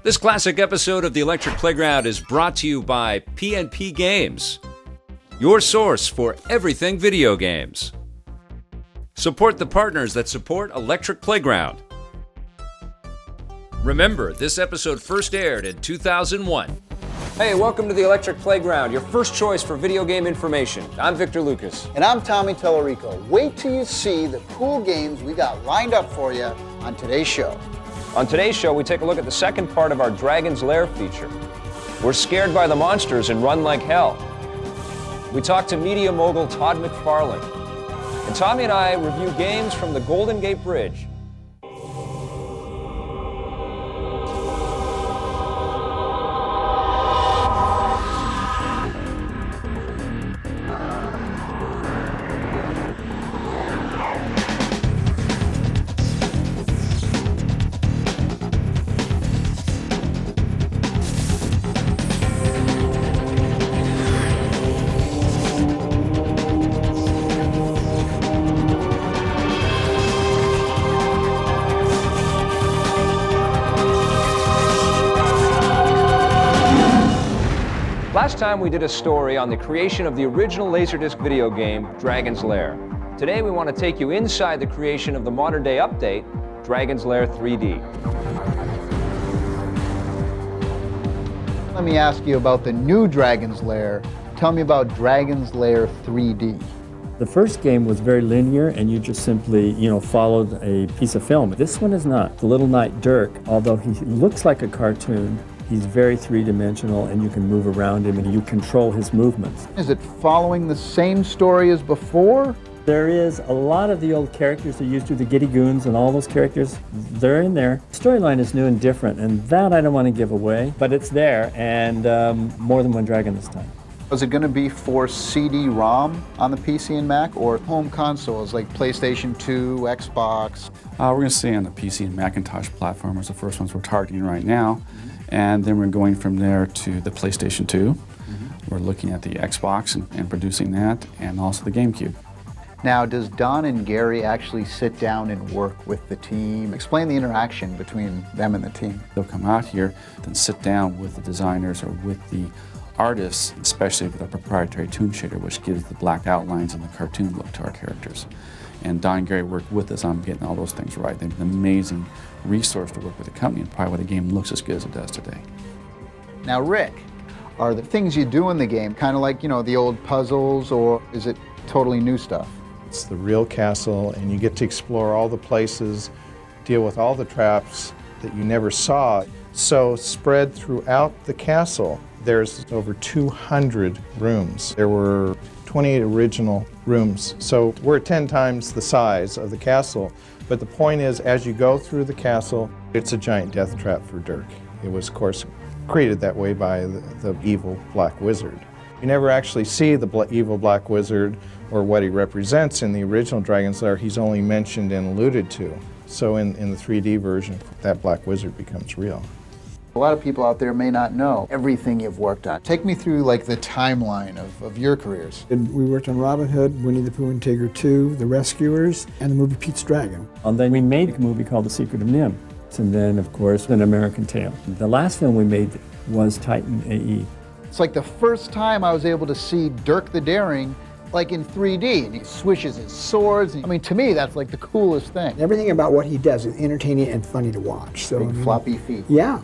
This classic episode of the Electric Playground is brought to you by P&P Games, your source for everything video games. Support the partners that support Electric Playground. Remember, this episode first aired in 2001. Hey, welcome to the Electric Playground, your first choice for video game information. I'm Victor Lucas. And I'm Tommy Tallarico. Wait till you see the cool games we got lined up for you on today's show. On today's show, we take a look at the second part of our Dragon's Lair feature. We're scared by the monsters and run like hell. We talk to media mogul Todd McFarlane. And Tommy and I review games from the Golden Gate Bridge. Last time we did a story on the creation of the original Laserdisc video game, Dragon's Lair. Today we want to take you inside the creation of the modern day update, Dragon's Lair 3D. Let me ask you about the new Dragon's Lair. Tell me about Dragon's Lair 3D. The first game was very linear and you just simply, followed a piece of film. This one is not. The little knight Dirk, although he looks like a cartoon, he's very three-dimensional and you can move around him and you control his movements. Is it following the same story as before? There is a lot of the old characters that used to, the Giddy Goons and all those characters, they're in there. Storyline is new and different, and that I don't want to give away, but it's there, and more than one dragon this time. Was it going to be for CD-ROM on the PC and Mac, or home consoles like PlayStation 2, Xbox? We're going to stay on the PC and Macintosh platform as the first ones we're targeting right now. And then we're going from there to the PlayStation 2. We're looking at the Xbox and producing that, and also the GameCube. Now, does Don and Gary actually sit down and work with the team? Explain the interaction between them and the team. They'll come out here, then sit down with the designers or with the artists, especially with our proprietary toon shader, which gives the black outlines and the cartoon look to our characters. And Don and Gary worked with us on getting all those things right. They've been an amazing resource to work with the company, and probably why the game looks as good as it does today. Now, Rick, are the things you do in the game kind of like, the old puzzles, or is it totally new stuff? It's the real castle, and you get to explore all the places, deal with all the traps that you never saw. So spread throughout the castle, there's over 200 rooms. There were 28 original rooms, so we're 10 times the size of the castle. But the point is, as you go through the castle, it's a giant death trap for Dirk. It was, of course, created that way by the evil Black Wizard. You never actually see the evil Black Wizard or what he represents in the original Dragon's Lair. He's only mentioned and alluded to. So in the 3D version, that Black Wizard becomes real. A lot of people out there may not know everything you've worked on. Take me through the timeline of your careers. We worked on Robin Hood, Winnie the Pooh and Tigger 2, The Rescuers, and the movie Pete's Dragon. And then we made a movie called The Secret of Nim. And then, of course, An American Tale. The last film we made was Titan AE. It's like the first time I was able to see Dirk the Daring in 3D, and he swishes his swords. To me, that's the coolest thing. Everything about what he does is entertaining and funny to watch. So, big floppy feet. Yeah.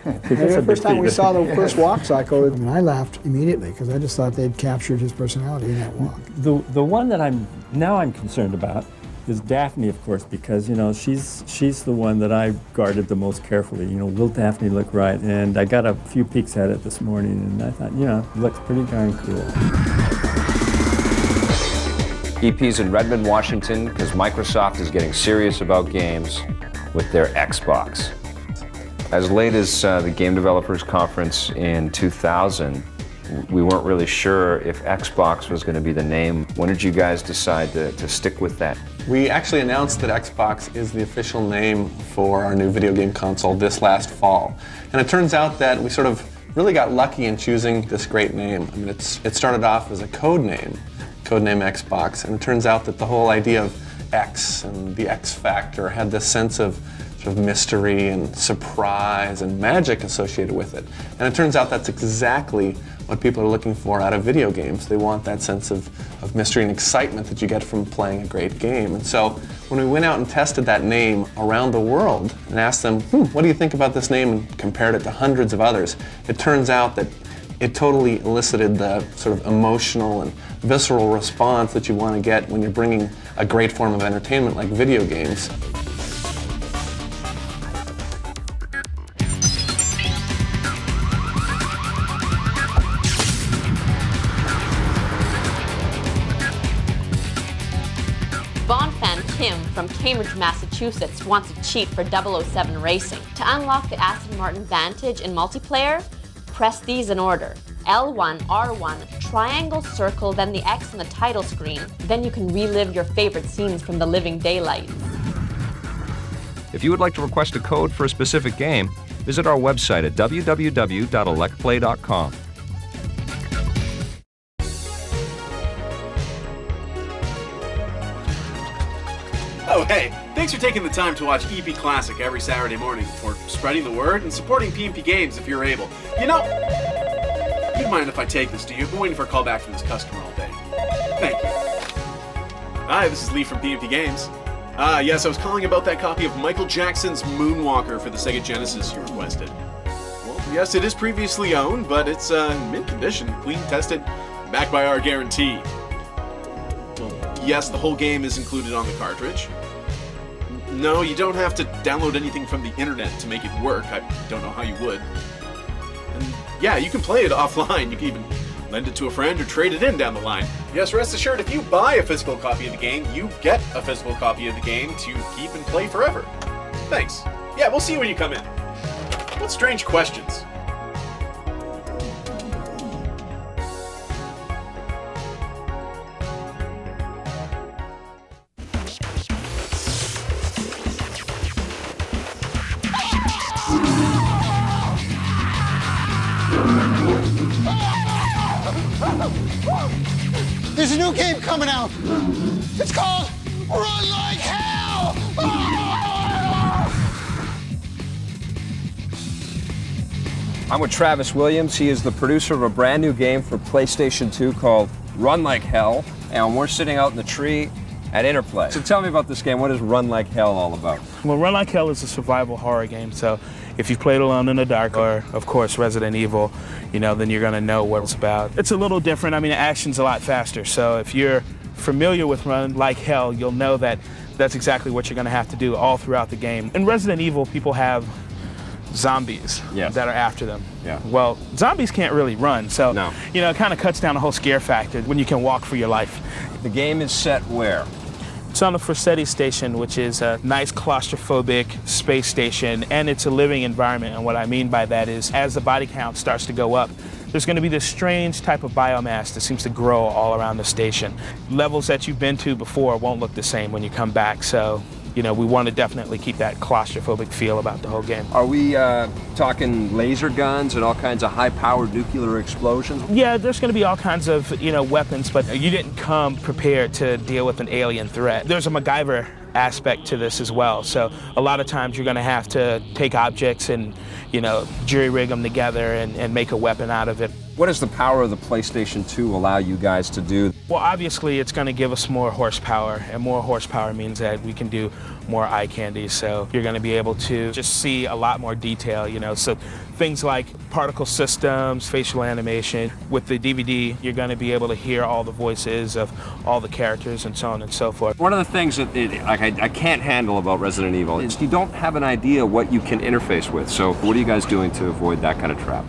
The first time we saw the first walk cycle, I laughed immediately because I just thought they'd captured his personality in that walk. The one that I'm concerned about is Daphne, of course, because she's the one that I guarded the most carefully. Will Daphne look right? And I got a few peeks at it this morning, and I thought, it looks pretty darn cool. EP's in Redmond, Washington, because Microsoft is getting serious about games with their Xbox. As late as the Game Developers Conference in 2000, we weren't really sure if Xbox was going to be the name. When did you guys decide to stick with that? We actually announced that Xbox is the official name for our new video game console this last fall. And it turns out that we sort of really got lucky in choosing this great name. It started off as a codename Xbox, and it turns out that the whole idea of X and the X factor had this sense of sort of mystery and surprise and magic associated with it. And it turns out that's exactly what people are looking for out of video games. They want that sense of mystery and excitement that you get from playing a great game. And so when we went out and tested that name around the world and asked them, what do you think about this name, and compared it to hundreds of others, it turns out that it totally elicited the sort of emotional and visceral response that you want to get when you're bringing a great form of entertainment like video games. Bond fan Kim from Cambridge, Massachusetts wants to cheat for 007 Racing. To unlock the Aston Martin Vantage in multiplayer, press these in order. L1, R1, triangle, circle, then the X on the title screen. Then you can relive your favorite scenes from the living daylights. If you would like to request a code for a specific game, visit our website at www.electplay.com. Oh, hey, thanks for taking the time to watch EP Classic every Saturday morning, for spreading the word and supporting PNP Games if you're able. You know, you mind if I take this, do you? I've been waiting for a call back from this customer all day. Thank you. Hi, this is Lee from PNP Games. Yes, I was calling about that copy of Michael Jackson's Moonwalker for the Sega Genesis you requested. Well, yes, it is previously owned, but it's mint condition, clean, tested, backed by our guarantee. Well, yes, the whole game is included on the cartridge. No, you don't have to download anything from the internet to make it work. I don't know how you would. And yeah, you can play it offline. You can even lend it to a friend or trade it in down the line. Yes, rest assured, if you buy a physical copy of the game, you get a physical copy of the game to keep and play forever. Thanks. Yeah, we'll see you when you come in. What strange questions. There's a new game coming out. It's called Run Like Hell! I'm with Travis Williams. He is the producer of a brand new game for PlayStation 2 called Run Like Hell, and we're sitting out in the tree at Interplay. So tell me about this game. What is Run Like Hell all about? Well, Run Like Hell is a survival horror game, so if you've played Alone in the Dark or, of course, Resident Evil, then you're going to know what it's about. It's a little different. I mean, the action's a lot faster, so if you're familiar with Run Like Hell, you'll know that that's exactly what you're going to have to do all throughout the game. In Resident Evil, people have zombies that are after them. Yeah. Well, zombies can't really run, so No. It kind of cuts down the whole scare factor when you can walk for your life. The game is set where? It's on the Forseti station, which is a nice claustrophobic space station, and it's a living environment. And what I mean by that is, as the body count starts to go up, there's going to be this strange type of biomass that seems to grow all around the station. Levels that you've been to before won't look the same when you come back, so we want to definitely keep that claustrophobic feel about the whole game. Are we talking laser guns and all kinds of high-powered nuclear explosions? Yeah, there's going to be all kinds of, weapons, but you didn't come prepared to deal with an alien threat. There's a MacGyver aspect to this as well, so a lot of times you're going to have to take objects and, jury-rig them together and make a weapon out of it. What does the power of the PlayStation 2 allow you guys to do? Well, obviously, it's going to give us more horsepower, and more horsepower means that we can do more eye candy, so you're going to be able to just see a lot more detail, so things like particle systems, facial animation. With the DVD, you're going to be able to hear all the voices of all the characters and so on and so forth. One of the things that I can't handle about Resident Evil is you don't have an idea what you can interface with, so what are you guys doing to avoid that kind of trap?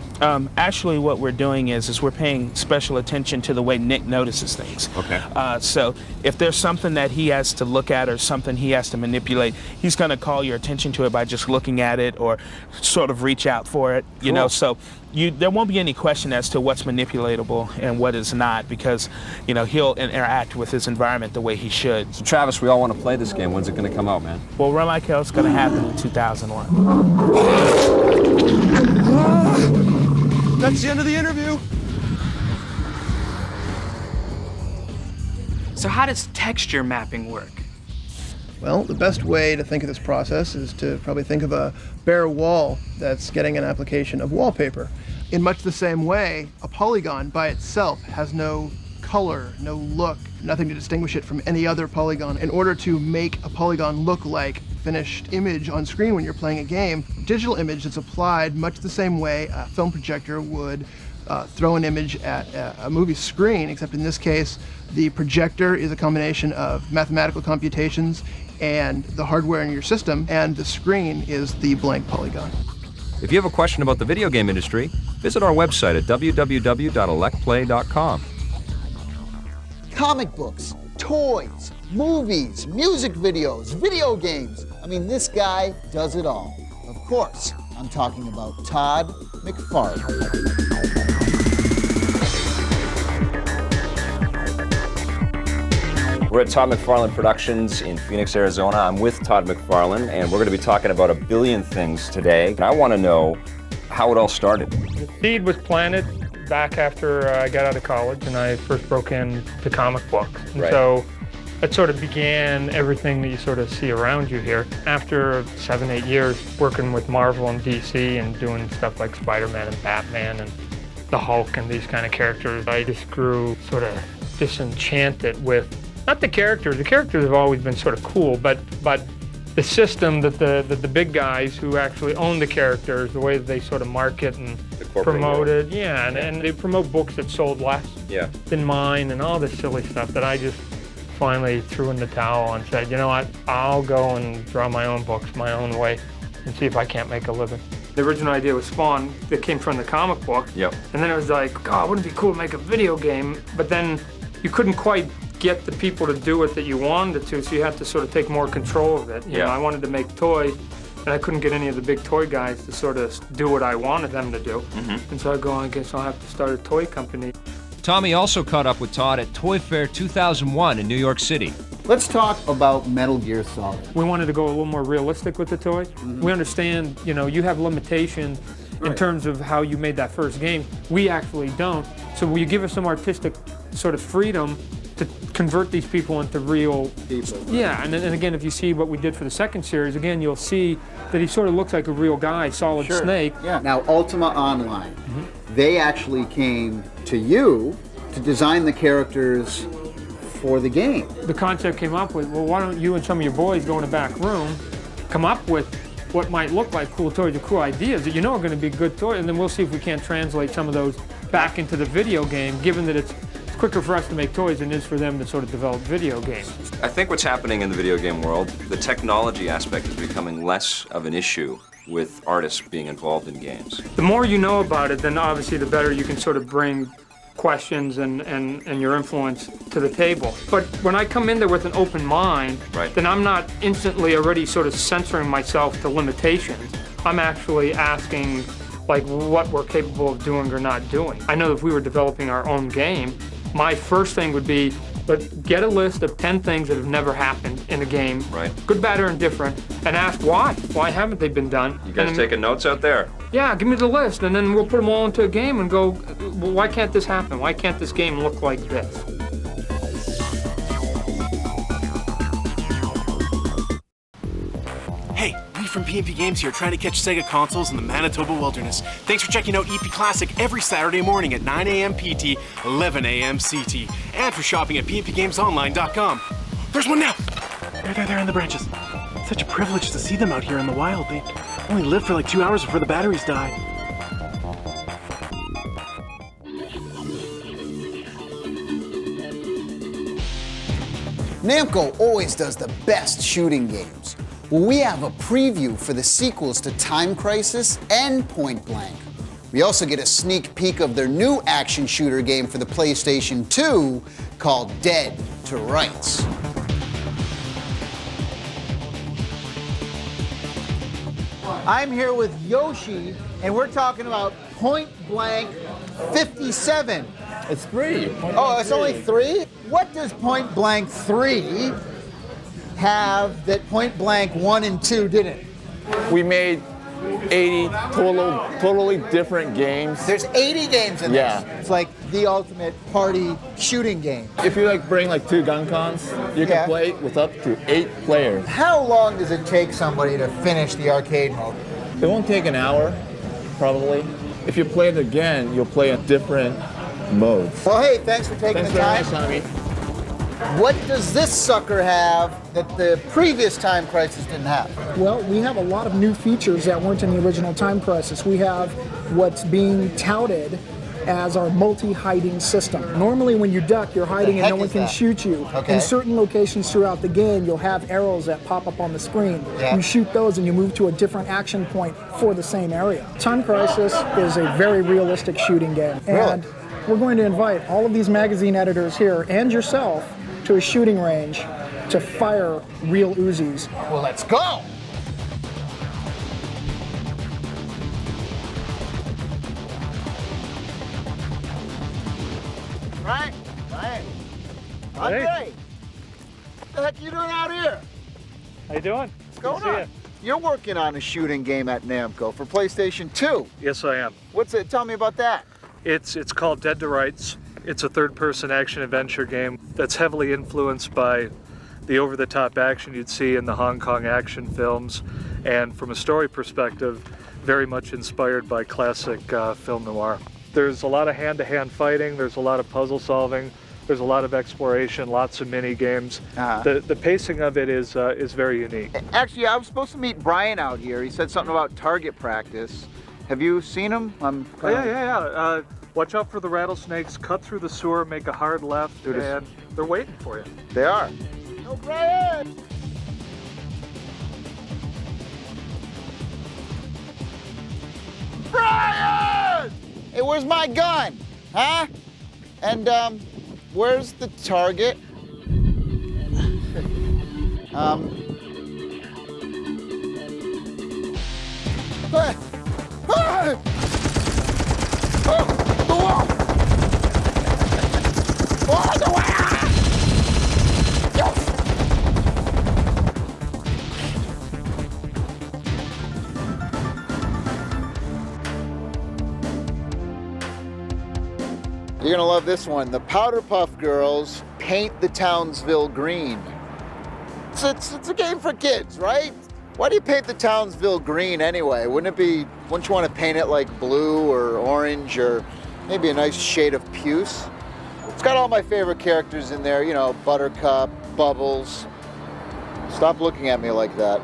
Actually, what we're doing is we're paying special attention to the way Nick notices things. Okay. So if there's something that he has to look at or something he has to manipulate, he's going to call your attention to it by just looking at it or sort of reach out for it, Cool. So there won't be any question as to what's manipulatable and what is not, because, he'll interact with his environment the way he should. So Travis, we all want to play this game. When's it going to come out, man? Well, Run Like Hell is going to happen in 2001. That's the end of the interview. So how does texture mapping work? Well, the best way to think of this process is to probably think of a bare wall that's getting an application of wallpaper. In much the same way, a polygon by itself has no color, no look, nothing to distinguish it from any other polygon. In order to make a polygon look like finished image on screen when you're playing a game, digital image that's applied much the same way a film projector would throw an image at a movie screen, except in this case, the projector is a combination of mathematical computations and the hardware in your system, and the screen is the blank polygon. If you have a question about the video game industry, visit our website at www.electplay.com. Comic books, toys, movies, music videos, video games. I mean, this guy does it all. Of course, I'm talking about Todd McFarlane. We're at Todd McFarlane Productions in Phoenix, Arizona. I'm with Todd McFarlane, and we're going to be talking about a billion things today. And I want to know how it all started. The seed was planted back after I got out of college and I first broke into comic books. And so that sort of began everything that you sort of see around you here. After 7, 8 years working with Marvel and DC and doing stuff like Spider-Man and Batman and the Hulk and these kind of characters, I just grew sort of disenchanted with, not the characters have always been sort of cool, but the system that the big guys who actually own the characters, the way that they sort of market and promote it, and they promote books that sold less than mine and all this silly stuff that I just finally threw in the towel and said, you know what, I'll go and draw my own books my own way and see if I can't make a living. The original idea was Spawn that came from the comic book, and then it was like, God, wouldn't it be cool to make a video game? But then you couldn't quite get the people to do it that you wanted it to, so you had to sort of take more control of it. You know, I wanted to make toys, and I couldn't get any of the big toy guys to sort of do what I wanted them to do. And so I go, I guess I'll have to start a toy company. Tommy also caught up with Todd at Toy Fair 2001 in New York City. Let's talk about Metal Gear Solid. We wanted to go a little more realistic with the toys. We understand, you know, you have limitations in terms of how you made that first game. We actually don't. So will you give us some artistic sort of freedom to convert these people into real people? And again, if you see what we did for the second series, again, you'll see that he sort of looks like a real guy, Solid Snake. Now, Ultima Online, they actually came to you to design the characters for the game. The concept came up with, well, why don't you and some of your boys go in the back room, come up with what might look like cool toys or cool ideas that you know are going to be good toys, and then we'll see if we can't translate some of those back into the video game, given that it's quicker for us to make toys than it is for them to sort of develop video games. I think what's happening in the video game world, the technology aspect is becoming less of an issue with artists being involved in games. The more you know about it, then obviously the better you can sort of bring questions and your influence to the table. But when I come in there with an open mind, then I'm not instantly already sort of censoring myself to limitations. I'm actually asking like what we're capable of doing or not doing. I know if we were developing our own game, my first thing would be, but get a list of 10 things that have never happened in a game, good, bad, or indifferent, and ask why. Why haven't they been done? You guys taking notes out there? Yeah, give me the list, and then we'll put them all into a game and go, well, why can't this happen? Why can't this game look like this? Hey, we from PMP Games here trying to catch Sega consoles in the Manitoba wilderness. Thanks for checking out EP Classic every Saturday morning at 9 a.m. PT, 11 a.m. CT, and for shopping at pmpgamesonline.com. There's one now! There in the branches. It's such a privilege to see them out here in the wild. They only live for like 2 hours before the batteries die. Namco always does the best shooting games. Well, we have a preview for the sequels to Time Crisis and Point Blank. We also get a sneak peek of their new action shooter game for the PlayStation 2 called Dead to Rights. I'm here with Yoshi, and we're talking about Point Blank 57. It's 3. Oh, it's only 3? What does Point Blank 3 have that Point Blank 1 and 2 didn't? We made 80 totally different games. There's 80 games in Yeah. this. It's like the ultimate party shooting game. If you like bring like 2 gun cons, you can play with up to 8 players. How long does it take somebody to finish the arcade mode? It won't take an hour, probably. If you play it again, you'll play in different modes. Well, hey, thanks for taking the time. Thanks very much, Tommy. What does this sucker have that the previous Time Crisis didn't have? Well, we have a lot of new features that weren't in the original Time Crisis. We have what's being touted as our multi-hiding system. Normally when you duck, you're hiding and no one can shoot you. Okay. In certain locations throughout the game, you'll have arrows that pop up on the screen. Yeah. You shoot those and you move to a different action point for the same area. Time Crisis is a very realistic shooting game. And we're going to invite all of these magazine editors here and yourself to a shooting range to fire real Uzis. Well, let's go! Ryan, Andre, what the heck are you doing out here? How you doing? What's going on? You're working on a shooting game at Namco for PlayStation 2. Yes, I am. What's it? Tell me about that. It's called Dead to Rights. It's a third-person action-adventure game that's heavily influenced by the over-the-top action you'd see in the Hong Kong action films, and from a story perspective, very much inspired by classic film noir. There's a lot of hand-to-hand fighting, there's a lot of puzzle solving, there's a lot of exploration, lots of mini games. The pacing of it is very unique. Actually, I was supposed to meet Brian out here. He said something about target practice. Have you seen him? Yeah. Watch out for the rattlesnakes, cut through the sewer, make a hard left, and they're waiting for you. They are. No, Brian! Brian! Hey, where's my gun? Huh? And, where's the target? You're gonna love this one. The Powerpuff Girls Paint the Townsville Green. It's a game for kids, right? Why do you paint the Townsville green anyway? Wouldn't you want to paint it like blue or orange or maybe a nice shade of puce? It's got all my favorite characters in there, you know, Buttercup, Bubbles. Stop looking at me like that.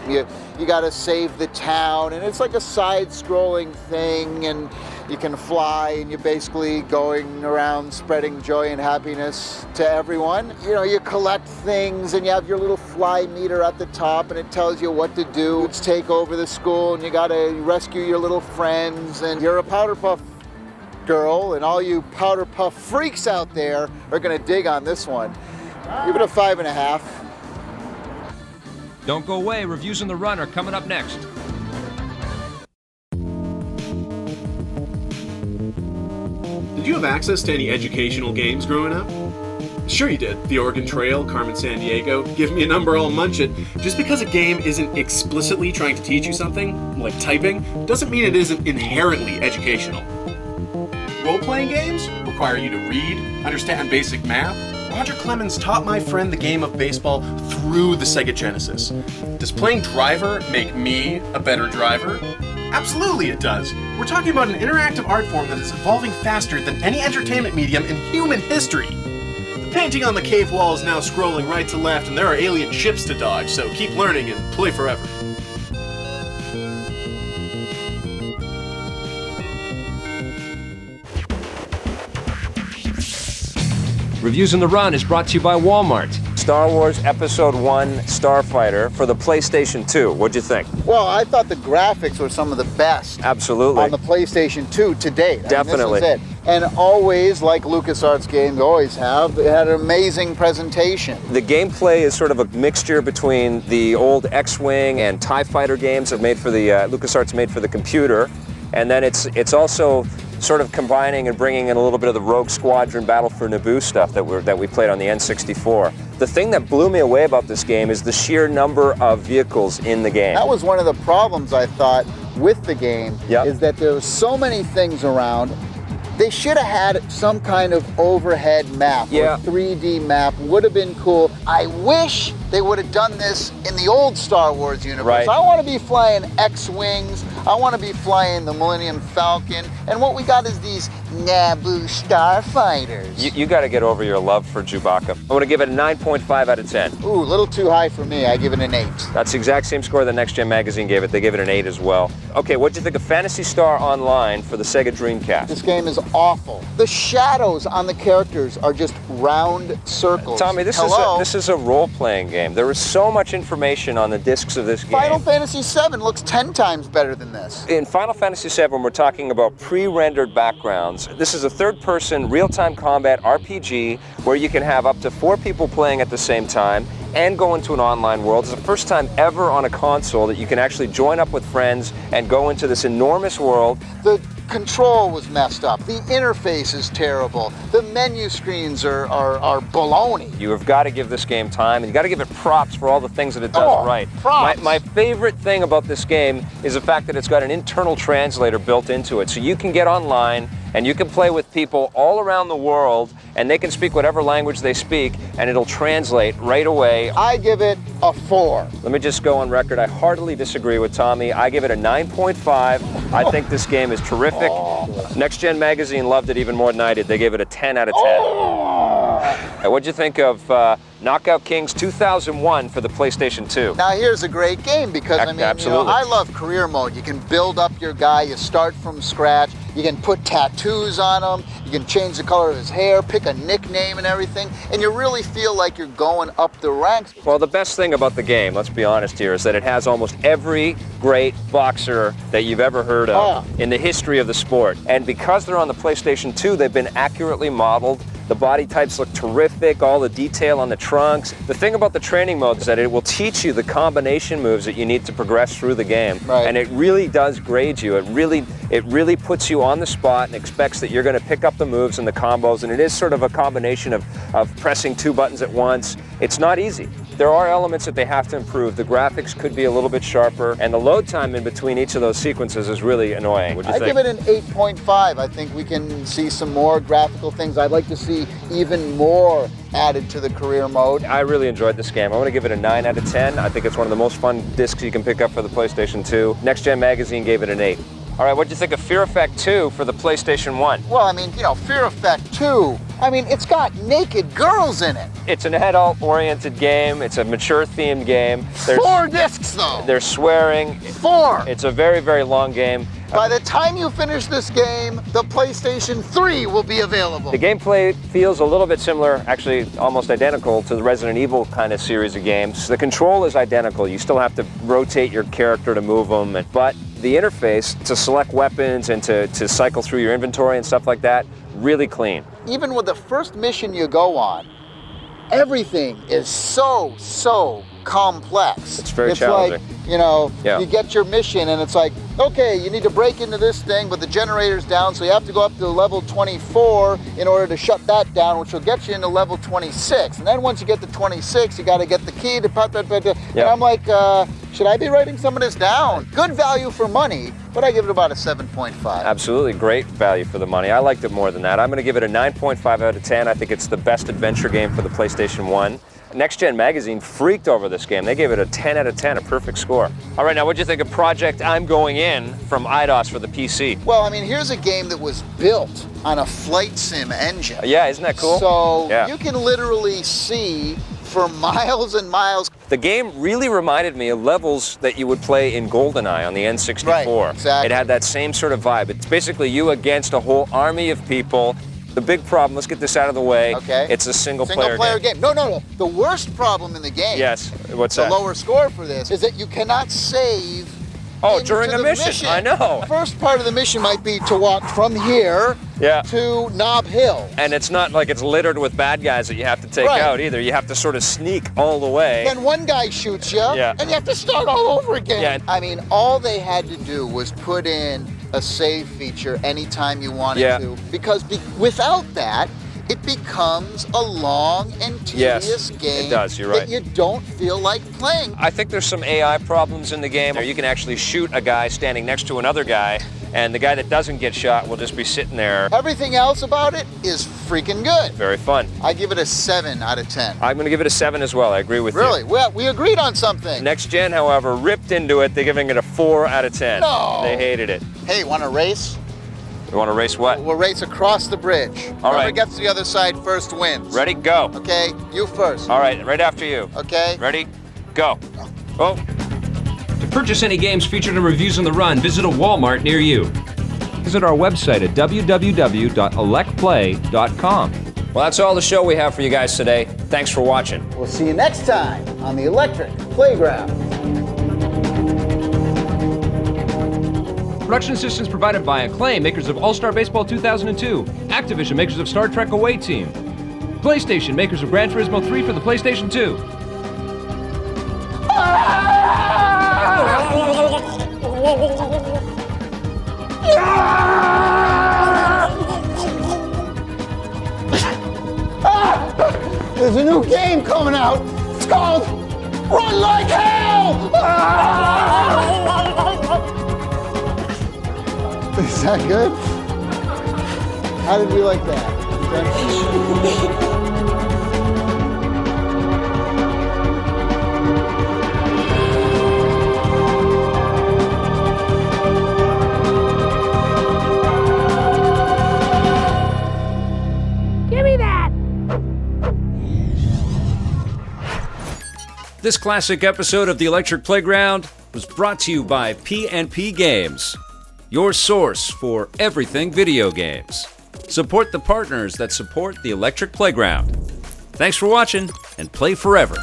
You gotta save the town, and it's like a side-scrolling thing, and you can fly, and you're basically going around spreading joy and happiness to everyone. You know, you collect things, and you have your little fly meter at the top, and it tells you what to do. It's take over the school, and you gotta rescue your little friends, and you're a Powerpuff Girl, and all you Powerpuff freaks out there are gonna dig on this one. Give it a 5.5. Don't go away. Reviews in the Run are coming up next. Did you have access to any educational games growing up? Sure you did. The Oregon Trail, Carmen San Diego, Give Me a Number, I'll Munch It. Just because a game isn't explicitly trying to teach you something, like typing, doesn't mean it isn't inherently educational. Role-playing games require you to read, understand basic math. Roger Clemens taught my friend the game of baseball through the Sega Genesis. Does playing Driver make me a better driver? Absolutely it does. We're talking about an interactive art form that is evolving faster than any entertainment medium in human history. The painting on the cave wall is now scrolling right to left, and there are alien ships to dodge, so keep learning and play forever. Reviews in the Run is brought to you by Walmart. Star Wars Episode 1 Starfighter for the PlayStation 2. What'd you think? Well, I thought the graphics were some of the best. Absolutely. On the PlayStation 2 to date. Definitely. I mean, this is it. And always, like LucasArts games always have, it had an amazing presentation. The gameplay is sort of a mixture between the old X-Wing and TIE Fighter games that made for the LucasArts made for the computer, and then it's also sort of combining and bringing in a little bit of the Rogue Squadron Battle for Naboo stuff that we played on the N64. The thing that blew me away about this game is the sheer number of vehicles in the game. That was one of the problems, I thought, with the game is that there were so many things around. They should have had some kind of overhead map or 3D map. Would have been cool. I wish they would have done this in the old Star Wars universe. I want to be flying X-Wings. I want to be flying the Millennium Falcon. And what we got is these Naboo Starfighters. You got to get over your love for Chewbacca. I'm going to give it a 9.5 out of 10. Ooh, a little too high for me. I give it an 8. That's the exact same score that Next Gen Magazine gave it. They gave it an 8 as well. Okay, what'd you think of Phantasy Star Online for the Sega Dreamcast? This game is awful. The shadows on the characters are just round circles. Tommy, this is a role-playing game. There is so much information on the discs of this game. Final Fantasy VII looks 10 times better than this. In Final Fantasy VII, we're talking about pre-rendered backgrounds. This is a third-person, real-time combat RPG where you can have up to 4 people playing at the same time and go into an online world. It's the first time ever on a console that you can actually join up with friends and go into this enormous world. The control was messed up. The interface is terrible. The menu screens are baloney. You have got to give this game time, and you got to give it props for all the things that it does right. Props. My favorite thing about this game is the fact that it's got an internal translator built into it, so you can get online and you can play with people all around the world, and they can speak whatever language they speak, and it'll translate right away. I give it a 4. Let me just go on record. I heartily disagree with Tommy. I give it a 9.5. I think this game is terrific. Next Gen Magazine loved it even more than I did. They gave it a 10 out of 10. What'd you think of Knockout Kings 2001 for the PlayStation 2? Now here's a great game because I love career mode. You can build up your guy, you start from scratch, you can put tattoos on him, you can change the color of his hair, pick a nickname and everything, and you really feel like you're going up the ranks. Well, the best thing about the game, let's be honest here, is that it has almost every great boxer that you've ever heard of in the history of the sport. And because they're on the PlayStation 2, they've been accurately modeled. The body types look terrific, all the detail on the trunks. The thing about the training mode is that it will teach you the combination moves that you need to progress through the game. And it really does grade you. It really puts you on the spot and expects that you're going to pick up the moves and the combos, and it is sort of a combination of pressing 2 buttons at once. It's not easy. There are elements that they have to improve. The graphics could be a little bit sharper, and the load time in between each of those sequences is really annoying. What'd you think? I give it an 8.5. I think we can see some more graphical things. I'd like to see even more added to the career mode. I really enjoyed this game. I'm going to give it a 9 out of 10. I think it's one of the most fun discs you can pick up for the PlayStation 2. Next Gen Magazine gave it an 8. All right, what'd you think of Fear Effect 2 for the PlayStation 1? Well, I mean, Fear Effect 2, it's got naked girls in it. It's an adult-oriented game. It's a mature-themed game. There's 4 discs, though. There's swearing. 4. It's a very, very long game. By the time you finish this game, the PlayStation 3 will be available. The gameplay feels a little bit similar, actually almost identical to the Resident Evil kind of series of games. The control is identical. You still have to rotate your character to move them, but the interface to select weapons and to cycle through your inventory and stuff like that, really clean. Even with the first mission you go on, everything is so complex. It's very challenging. Like, you get your mission and it's like, okay, you need to break into this thing, but the generator's down, so you have to go up to level 24 in order to shut that down, which will get you into level 26. And then once you get to 26, you got to get the key to put that. And I'm like, should I be writing some of this down? Good value for money, but I give it about a 7.5. Absolutely great value for the money. I liked it more than that. I'm going to give it a 9.5 out of 10. I think it's the best adventure game for the PlayStation 1. Next Gen Magazine freaked over this game. They gave it a 10 out of 10, a perfect score. All right, now what'd you think of Project I'm Going In from IDOS for the PC? Well, here's a game that was built on a flight sim engine. Yeah, isn't that cool? So you can literally see for miles and miles. The game really reminded me of levels that you would play in GoldenEye on the N64. Right, exactly. It had that same sort of vibe. It's basically you against a whole army of people. The big problem, let's get this out of the way. Okay. It's a single-player game. No. The worst problem in the game. Yes. What's that? The lower score for this is that you cannot save. During a mission. I know. The first part of the mission might be to walk from here to Knob Hill. And it's not like it's littered with bad guys that you have to take out either. You have to sort of sneak all the way. Then one guy shoots you, and you have to start all over again. Yeah. All they had to do was put in a save feature anytime you wanted to, because without that, it becomes a long and tedious game it does, you're right. that you don't feel like playing. I think there's some AI problems in the game. You can actually shoot a guy standing next to another guy, and the guy that doesn't get shot will just be sitting there. Everything else about it is freaking good. Very fun. I give it a 7 out of 10. I'm going to give it a 7 as well. I agree with you. Really? Well, we agreed on something. Next Gen, however, ripped into it. They're giving it a 4 out of 10. No. They hated it. Hey, want to race? You want to race what? We'll race across the bridge. All Whoever right. gets to the other side first wins. Ready? Go. Okay, you first. All right, right after you. Okay. Ready? Go. Oh. To purchase any games featured in Reviews on the Run, visit a Walmart near you. Visit our website at www.electplay.com. Well, that's all the show we have for you guys today. Thanks for watching. We'll see you next time on the Electric Playground. Production assistance provided by Acclaim, makers of All-Star Baseball 2002. Activision, makers of Star Trek Away Team. PlayStation, makers of Gran Turismo 3 for the PlayStation 2. There's a new game coming out. It's called Run Like Hell! Is that good? How did we like that? This classic episode of The Electric Playground was brought to you by P&P Games, your source for everything video games. Support the partners that support The Electric Playground. Thanks for watching, and play forever.